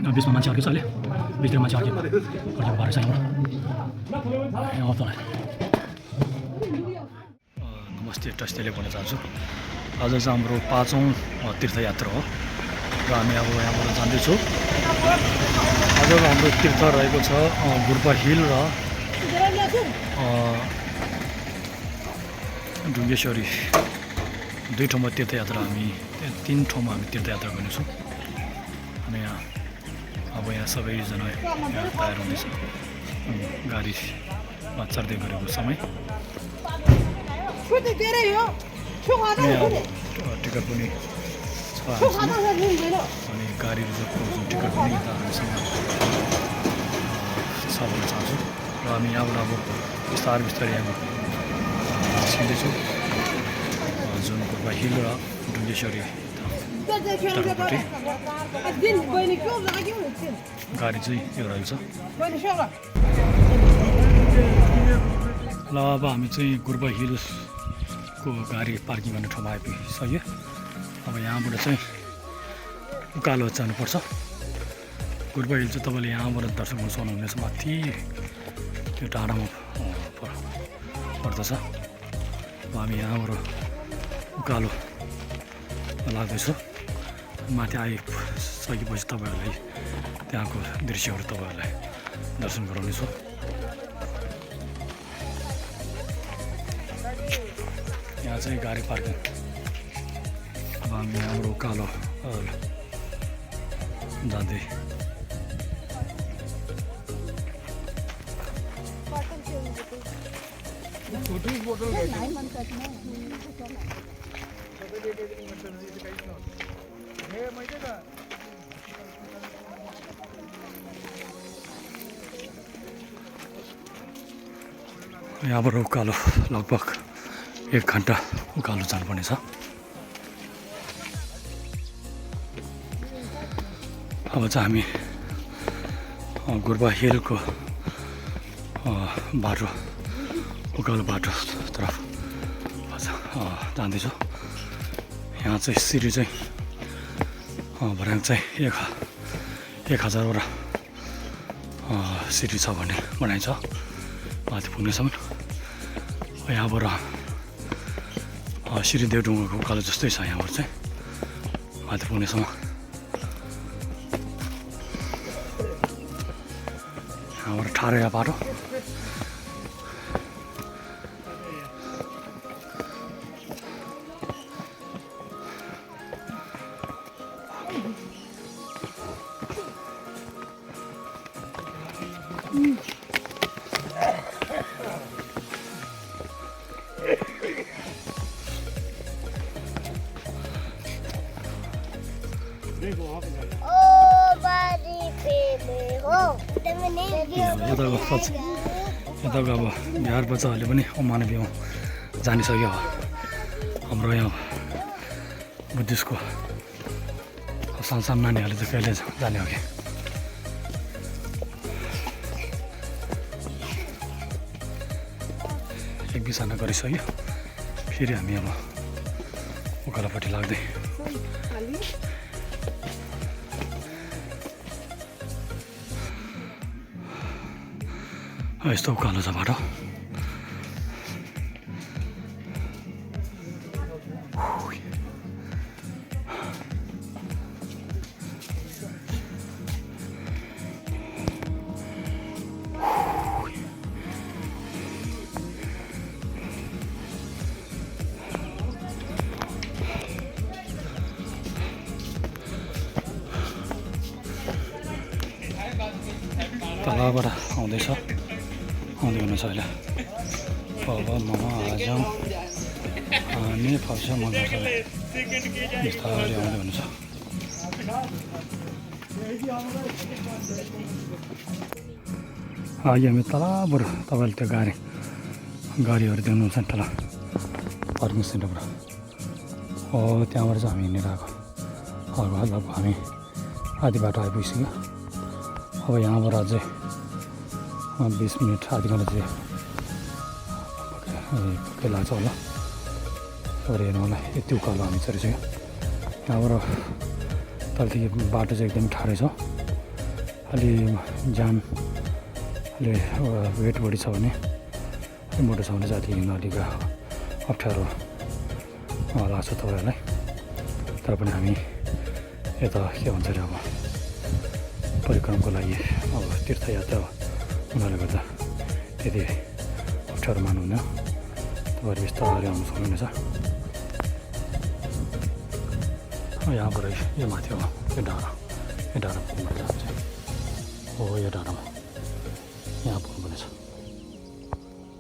बिचमा मान्छे अर्कै छ अहिले बिचतिर मान्छे अर्कै अर्कै भएर चाहिँ यहाँ तँलाई नमस्ते टस्टेले भन्न चाहन्छु आज चाहिँ हाम्रो 5औं तीर्थयात्रा हो र हामी अब यहाँबाट जाँदैछौँ आजको हाम्रो तीर्थ रहेको छ गुर्पा हिल र ढुङ्गेश्वरी दुई ठाउँमा तीर्थयात्रा हामी 3 ठाउँमा हामी तीर्थयात्रा गर्नेछौँ अनि अब यहाँ सबैजना यहाँ तयार हुँदैछ गाडीमा चढ्दै गरेको समय टिकट पनि छ अनि गाडीहरू चाहिँ टिकट पनि यता हामीसँग छ भन्न चाहन्छु र हामी यहाँबाट अब बिस्तारै बिस्तारै यहाँ निस्किँदैछौँ जुन गुर्पा हिल र ढुङ्गेश्वरी तर्फपट्टि गाडी चाहिँ यो रहेको छ ल अब हामी चाहिँ गुर्पा हिलको गाडी पार्किङ गर्ने ठाउँमा आइपुगिसक्यो अब यहाँबाट चाहिँ उकालो जानुपर्छ गुर्पा हिल चाहिँ तपाईँले यहाँबाट दर्शन गर्न सक्नुहुनेछ माथि त्यो डाँडामा पर्दछ अब हामी यहाँबाट उकालो लाग्दैछु माथि आइसकेपछि तपाईँहरूलाई त्यहाँको दृश्यहरू तपाईँहरूलाई दर्शन गराउनेछु यहाँ चाहिँ गाडी पार्किङ अब हामी यहाँबाट उकालो जाँदै यहाँबाट उकालो लगभग 1 घन्टा उकालो जानुपर्नेछ अब चाहिँ हामी गुर्पा हिलको बाटो उकालो बाटो तर्फ जाँदैछु यहाँ चाहिँ सिडी चाहिँ भर्याङ चाहिँ 1000वटा सिडी छ भन्ने बनाइन्छ माथि पुग्नेसम्म यहाँबाट श्री देवढुङ्गाको उकालो जस्तै छ यहाँबाट चाहिँ माथि पुग्नेसम्म यहाँबाट ठाडो या बाटो यताको अब बिहार बच्चाहरूले पनि मानवीय जानिसक्यो हाम्रो यहाँ बुद्धिस्टको सानो नानीहरूले चाहिँ कहिले जाने हो कि एक बिसाना गरिसक्यो फेरि हामी अब उकालोपट्टि लाग्दै यस्तो उकालो छ बाटो तलबाट आउँदैछ आउँदै हुनुहुन्छ अहिले अब ममा आजम हामी फर्छ मजा बिस्तारै आउँदै हुनुहुन्छ अघि हामी तलबाट तपाईँले त्यो गाडीहरू देख्नुहुन्छ नि तल पार्किङ सेन्टरबाट हो त्यहाँबाट चाहिँ हामी हिँडेर आएको लगभग हामी आधी बाटो आइपुगिसक्यो अब यहाँबाट अझै 20 मिनट आधी घन्टा चाहिँ पक्कै लाग्छ होला तर हेर्नु होला यति उकालो हामी चढिसक्यो यहाँबाट तलदेखि बाटो चाहिँ एकदम ठाडै छ अलि जाम अलि वेट बढी छ भने मोटो छ भने जाति हिँड्न अलिक अप्ठ्यारो लाग्छ तपाईँहरूलाई। तर पनि हामी यता के भन्छ अरे अब परिक्रमको लागि अब तीर्थयात्रा हुनाले गर्दा त्यति अप्ठ्यारो मान्नुहुन्न। तपाईँहरू बिस्तारै आउनु सक्नुहुनेछ। यहाँबाट यो माथि हो यो डाँडा पुग्नु जान्छ हो यो डाँडामा यहाँ पुग्नुपर्नेछ।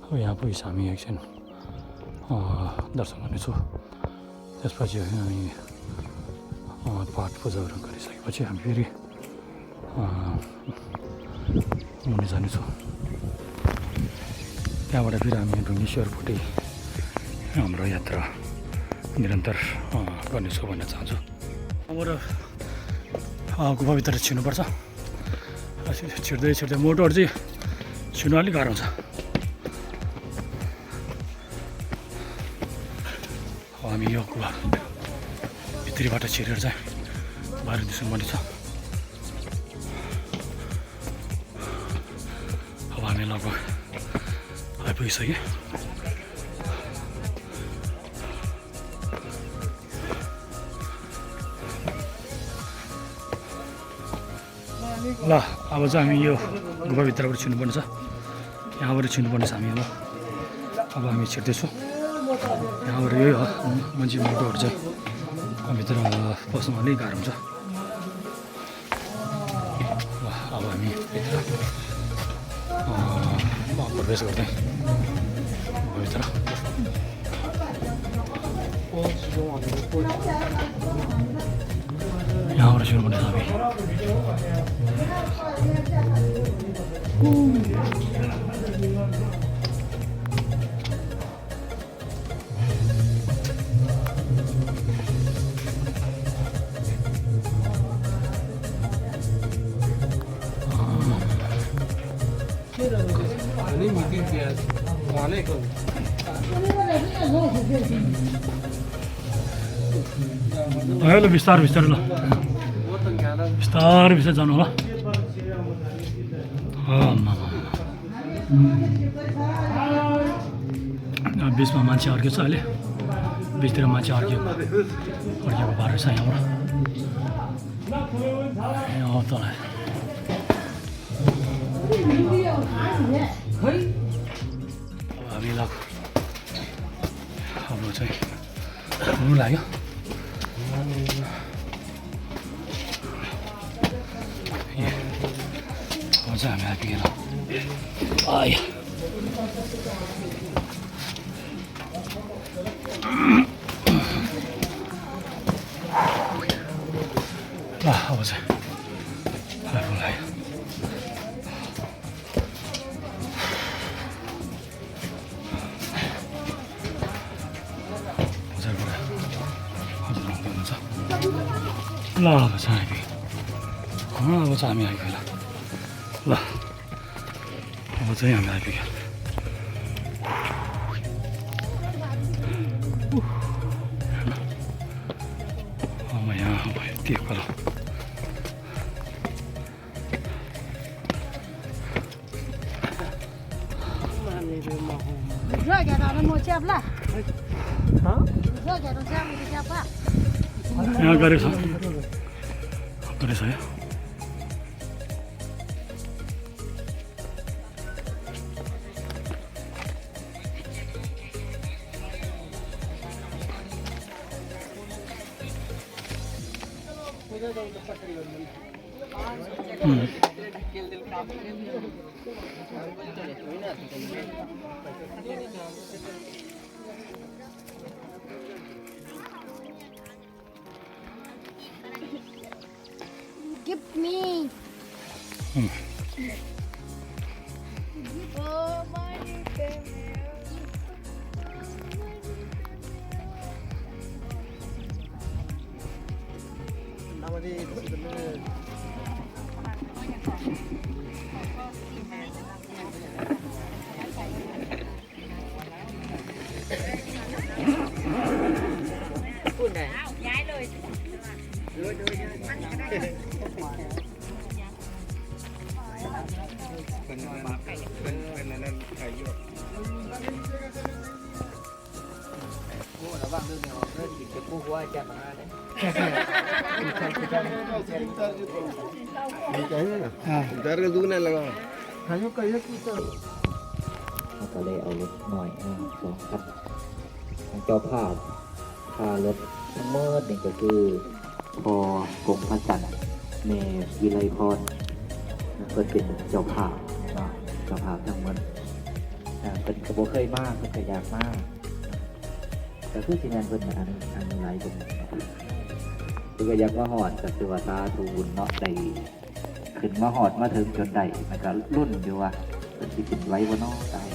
अब यहाँ पुगेपछि हामी एकछिन दर्शन गर्नेछौँ। त्यसपछि हामी पाठ पूजाहरू गरिसकेपछि हामी फेरि मुनि जानेछौँ। त्यहाँबाट फेरि हामी ढुङ्गेश्वरपट्टि हाम्रो यात्रा निरन्तर गर्नेछु भन्न चाहन्छु। हाम्रो गुफाभित्र छिर्नुपर्छ। छिर्दै मोटोहरू चाहिँ छिर्नु अलिक गाह्रो हुन्छ। हामी यो गुफा भित्रीबाट छिरेर चाहिँ बाहिर निस्कनुपर्ने छ। अब हामी लगभग आइपुगिसक्यो। ल अब चाहिँ हामी यो गुफाभित्रबाट छिर्नुपर्ने छ। यहाँबाट छिर्नुपर्ने छ हामी। अब हामी छिर्दैछौँ। यहाँबाट यही हो मान्छे मोटोहरू चाहिँ भित्र पस्नु अलिक गाह्रो हुन्छ। ल अब हामी भित्र प्रवेश गर्दै भित्र यहाँबाट छिर्नुपर्ने छ हामी। ल बिस्तारै बिस्तारै ल बिस्तारै बिस्तारै जानु होला। बिचमा मान्छे अर्किएको छ अहिले। बिचतिर मान्छे अर्किएको बाटो छ यहाँबाट तल। हामी लाग्यो हाम्रो चाहिँ हुनु लाग्यो। अब चाहिँ हामी आइपुगेन। ल अब चाहिँ आइपुग्नु लाग्यो। ल अब चाहिँ आइपुग्यो। अब चाहिँ हामी आइपुग्यो। ल अब चाहिँ हामी आइपुग्यो। अब यहाँ भयो त्यो खोला। यहाँ गरेछ है। Give me. Oh, my ก็เลยเอารถหน่อยสองคันเจ้าภาพค่ารถทั้งหมดนี่ก็คือพอกรมพระจันทร์เมวิไลพรเพิ่นเป็นเจ้าภาพเนาะเจ้าภาพทั้งหมดเป็นกระโบเคยมากเป็นกระยากมากแต่คือที่นั่นเพิ่นอันไรเป็นคือกระยากมาหอดกับตัวตาทูนเนาะได้ขึ้นมาหอดมาถึงจนได้มันก็รุ่นอยู่ว่าเป็นที่เป็นไว้บนนอกตาย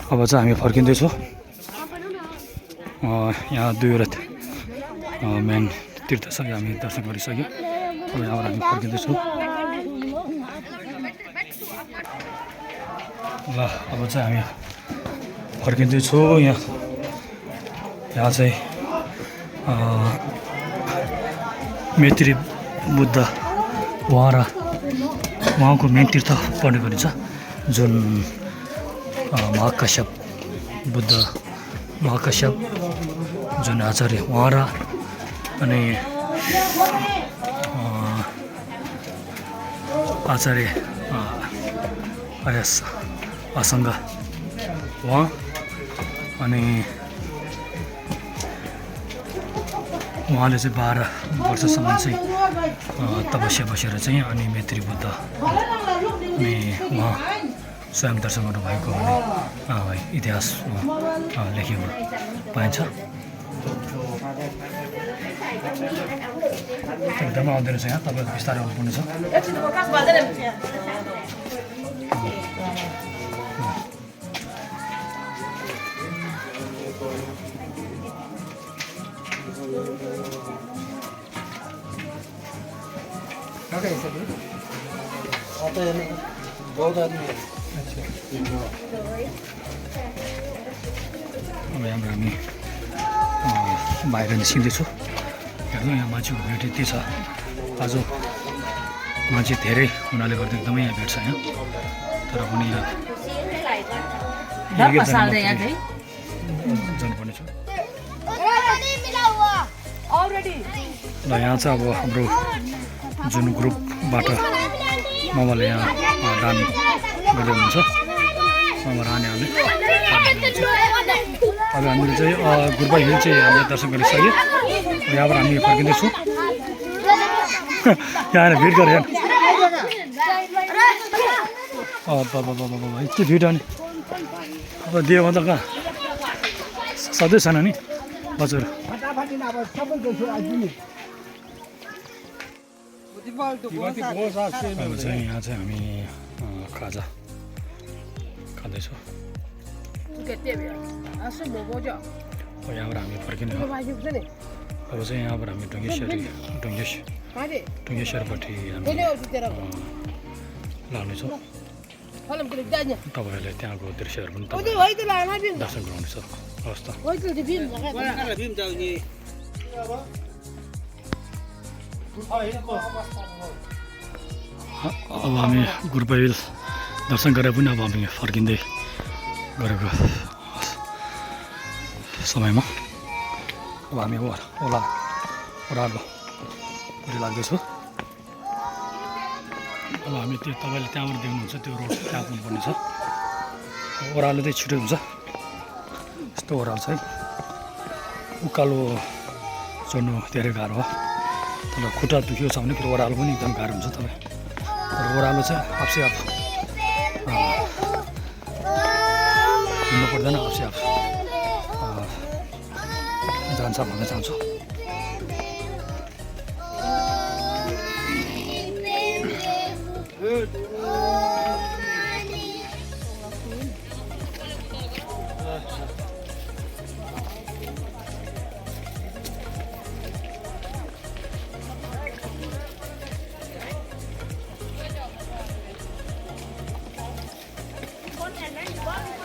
अब चाहिँ हामी फर्किँदैछौँ यहाँ दुईवटा मेन तीर्थस्थल हामी दर्शन गरिसक्यौँ अब यहाँबाट हामी फर्किँदैछौँ ल अब चाहिँ हामी फर्किँदैछौँ यहाँ चाहिँ मैत्री बुद्ध उहाँको मेन तीर्थ पर्ने गरिन्छ जुन महाकाश्यप बुद्ध महाकाश्यप जुन आचार्य उहाँ र अनि आचार्य अयस असङ्ग उहाँ अनि उहाँले चाहिँ 12 वर्षसम्म चाहिँ तपस्या बसेर चाहिँ अनि मैत्री बुद्ध अनि उहाँ स्वयं दर्शन गर्नुभएको भन्ने इतिहासमा लेखिएको पाइन्छ एकदमै आउँदो रहेछ यहाँ तपाईँको बिस्तारै आउनुपर्ने छ अब यहाँबाट हामी बाहिर निस्किँदैछु हेर्नु यहाँ मान्छेको भिड यति छ आज मान्छे धेरै हुनाले गर्दा एकदमै यहाँ भिड छ यहाँ तर पनि यहाँ जानुपर्ने छ ल यहाँ चाहिँ अब हाम्रो जुन ग्रुपबाट मामाले यहाँ दान गर्दै हुनुहुन्छ मामा रानीहरूले अब हामीले चाहिँ गुरुबा हिल चाहिँ हामीले दर्शन गरिसक्यौँ यहाँबाट हामी फर्किँदैछौँ यहाँ भिड गरेर यति भिड अनि अब दियो भने त कहाँ सधैँ छैन नि हजुर अब चाहिँ यहाँ चाहिँ हामी खाजा खाँदैछौँ यहाँबाट हामी फर्किने हो अब चाहिँ यहाँबाट हामी ढुङ्गेश्वरपट्टि हामी लाग्नेछौँ तपाईँहरूले त्यहाँको दृश्यहरू पनि दर्शन गराउनेछ हवस् त अब हामी गुरुबा दर्शन गरेर पनि अब हामी फर्किँदै गरेको समयमा अब हामी ओह्रालोपट्टि लाग्दैछौँ अब हामी त्यो तपाईँले त्यहाँबाट देख्नुहुन्छ त्यो रोड त्यहाँ पुग्नुपर्ने छ ओह्रालो चाहिँ छिटो हुन्छ यस्तो ओह्रालो छ है उकालो चढ्नु धेरै गाह्रो हो तर खुट्टा दुख्यो छ भने फेरि ओह्रालो पनि एकदम गाह्रो हुन्छ तपाईँ तर ओह्रालो चाहिँ आफै आफ हिँड्नु पर्दैन आफै आफ जान्छ भन्न चाहन्छु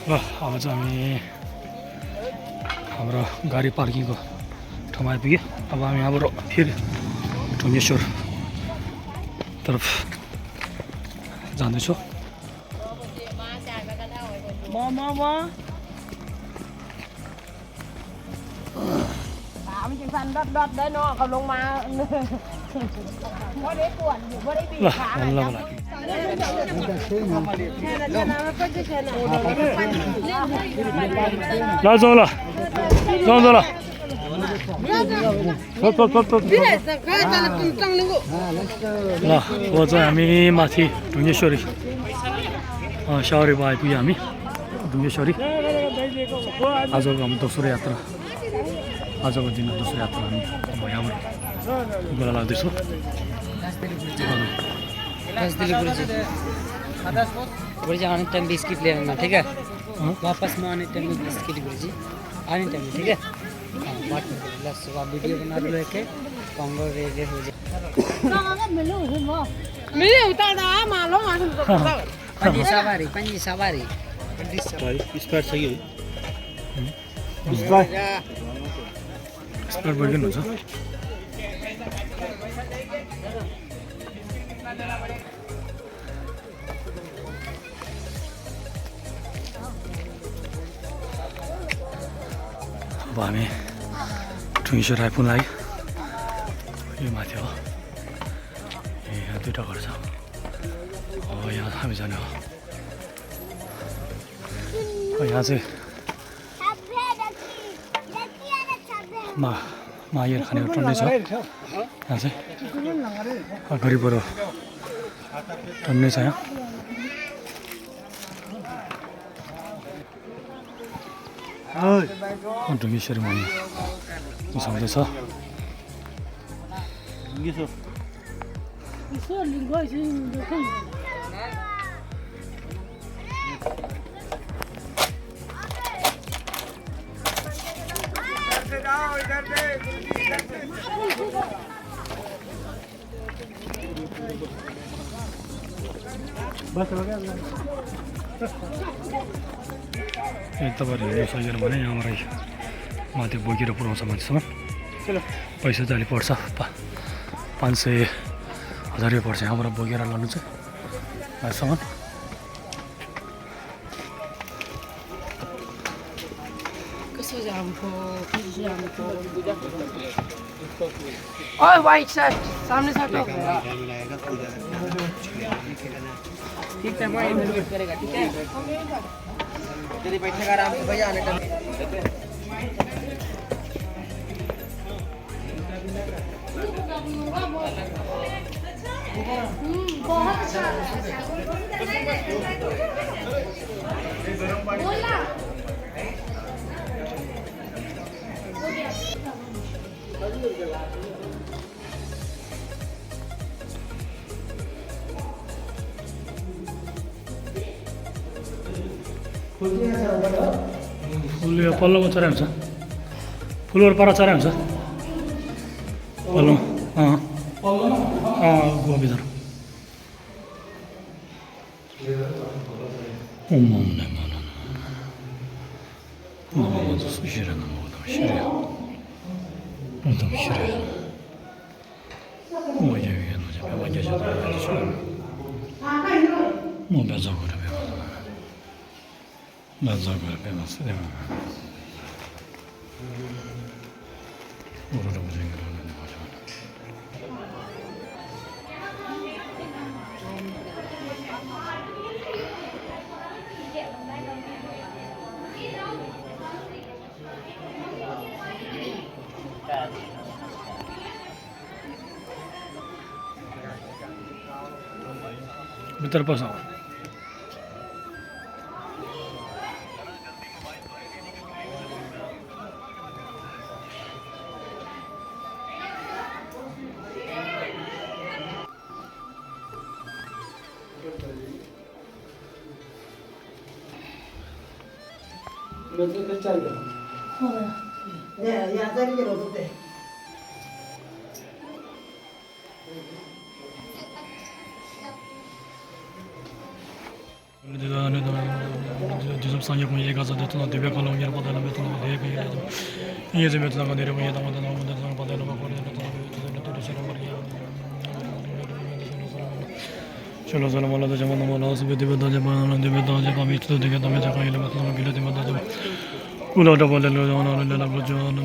ल अब चाहिँ हामी हाम्रो गाडी पार्किङको ठाउँमा आइपुग्यो। अब हामी हाम्रो फेरि ढुङ्गेश्वर तर्फ जाँदैछौँ। ल जाउँ ल जाउँ ल ल अब चाहिँ हामी माथि ढुङ्गेश्वरी सावरीमा आइपुग्यो हामी ढुङ्गेश्वरी। आजको हाम्रो दोस्रो यात्रा, आजको दिन दोस्रो यात्रा हामी अब यहाँबाट गोला लाग्दैछौँ। गुरुजी आने टाइम बिस्किट ले आना, ठीक है? वापस में आने टाइम में बिस्किट गुरुजी आने टाइम में, ठीक है? बात कर सुबह वीडियो बना लो के कांगो रेडी हो जाए। मिले उतारा मालो मालूम तो पंजी सवारी स्पायर सही हो स्पायर बर्गन हुन्छ। अब हामी ढुङ्गेश्वर आइपुग्न लाग्यो। यो माथि हो, यहाँ दुईवटा घर छ। अब यहाँ हामी जाने हो। यहाँ चाहिँ मागेर खाने टन्नै छ। यहाँ चाहिँ गरिबहरू टन्नै छ यहाँ। ढुङ्गेश्वरी मन्दिर छँदैछ। तपाईँहरू हेर्नु सकेन भने यहाँबाट माथि बोकेर पुऱ्याउँछ माथिसम्म। पैसा चाहिँ अलिक पर्छ, 500-1000 रुपियाँ पर्छ यहाँबाट बोकेर लानु चाहिँ माथिसम्म। ओए वाइट शर्ट सामने से हटो। ठीक है मैं इधर करेगा, ठीक है? यदि बैठेगा आराम से भैया आने का। बहुत अच्छा बोला फुल यो पल्लोमा चराइ हुन्छ, फुलहरू पर चराइ हुन्छ पल्लोमा। गुवा भित्र भित्र पस। Dizum sanya ko ye gaza de tuna debe kala ngira padala betuna de ke ye je betuna ko dere ko ye tamada na mo de tuna padala ko de tuna de shara mariya chalo zala mala de jamana mala su de beda jamana de beda je kami tu de ke tame ja kai le betuna gile de mada de ula da bala lo jana le la lo jana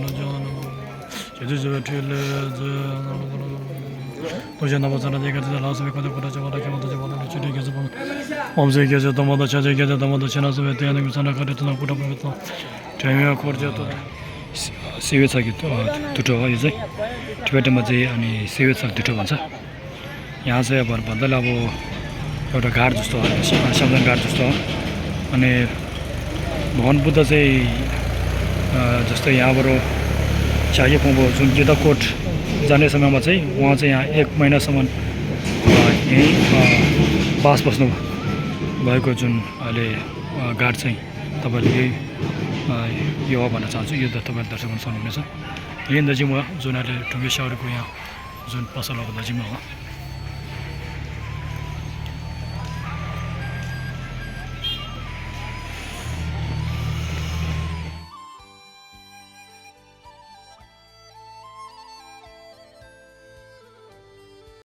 je je betule je Hoca namazına diye geldi lazım bir kadar kadar cevada kemalda cevada ne çürüye gezip omze geze damada çaca geze damada çenası ve yani güzel karetuna kuda beto temiye korja to सेवेचा गीत टुटो हो यो चाहिँ टिबेटमा चाहिँ अनि सेवेचा टुटो भन्छ यहाँ चाहिँ अब भन्दा अब एउटा घाट जस्तो हो शमशान घाट जस्तो हो अनि भगवान बुद्ध चाहिँ जस्तै यहाँबाट चाहिए पो जुन युद्धकोट जाने समयमा चाहिँ उहाँ चाहिँ यहाँ 1 महिनासम्म यहीँ बास बस्नु भएको जुन अहिले घाट चाहिँ तपाईँले यही यो हो भन्न चाहन्छु यो तपाईँले दर्शन गर्न सक्नुहुनेछ यही नजिकमा जुन अहिले ढुङ्गे साउरीको यहाँ जुन पसल हो नजिकमा हो